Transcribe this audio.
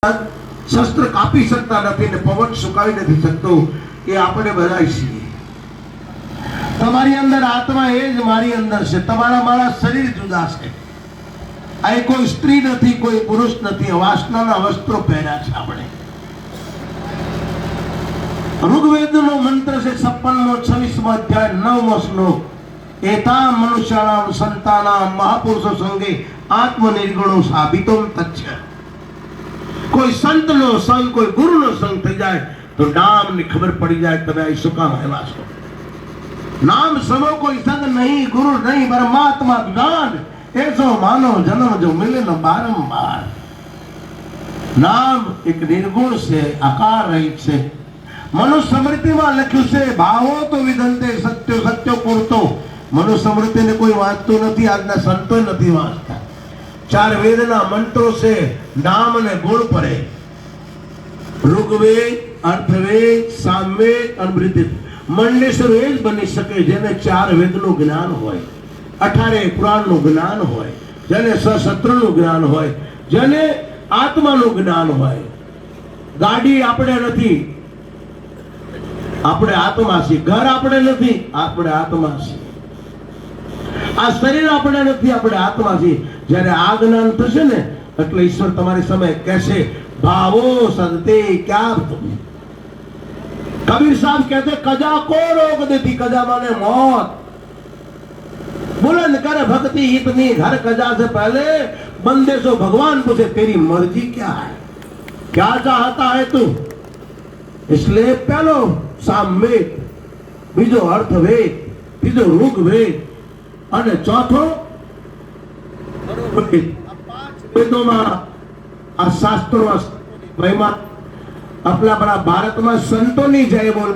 શસ્ત્ર કાપી શકતા નથી ને પવન સુકાવી નથી શકતો એ આપણે બધા છીએ. તમારી અંદર આત્મા એ જ મારી અંદર છે. તમારા મારા શરીર જુદા છે. આ કોઈ સ્ત્રી નથી, કોઈ પુરુષ નથી. વાસનાના વસ્ત્રો પહેર્યા છે આપણે. ઋગ્વેદનો મંત્ર છે 56મો 26મો અધ્યાય 9મો શ્લોક. એતા મનુષ્યાણામ સંતાનામ મહાપુરુષો સંગે આત્મનિર્ગુણો સાબિતોમ તચ્છ. કોઈ સંતનો સંગ, કોઈ ગુરુનો સંગ થઈ જાય તો નામની ખબર પડી જાય તમે અહીં શું કામ આવ્યા છો. નામ સમો કોઈ સંગ નહીં, ગુરુ નહીં, પરમાત્મા જ્ઞાન એસો માનવ જન્મ જો મિલે ન બારંબાર. નામ એક નિર્ગુણ છે, આકાર રહિત છે. મનુસ્મૃતિમાં લખ્યું છે ભાવો તો વિદંતે સત્યો સત્યો પૂરતો. મનુસ્મૃતિને કોઈ વાંચતું નથી, આજના સંતો નથી વાંચતા. 4 વેદના મંત્રો છે નામ અને ગુણ પરે. ઋગ્વેદ, અર્થવેદ, સામવેદ અને વૃદ્ધિ. મંડલેશ્વર એ જ બની શકે જેને 4 વેદનું જ્ઞાન હોય, 18 પુરાણનું જ્ઞાન હોય, જેને સશસ્ત્રનું જ્ઞાન હોય, જેને આત્માનું જ્ઞાન હોય. ગાડી આપણે નથી, આપણે આત્મા છીએ. ઘર આપણે નથી, આપણે આત્મા છીએ. આ શરીર આપણે નથી, આપણે આત્મા છીએ. જ્યારે આ જ્ઞાન થશે ને એટલે ઈશ્વર તમારી સામે કહેશે ભાવો સદતે ક્યાં. कबीर साहब कहते कजा को रोक देती. कजा माने मौत. बुलंद कर भक्ति इतनी घर कजा से पहले बंदे से भगवान पूछे तेरी मर्जी क्या है, क्या चाहता है तू. इसलिए पहलो सामवेद, बीजो अर्थवेद, तीजो ऋग्वेद અને ચોથો વેદોમાં આ શાસ્ત્રો આપણા ભારતમાં સંતોની જય બોલ.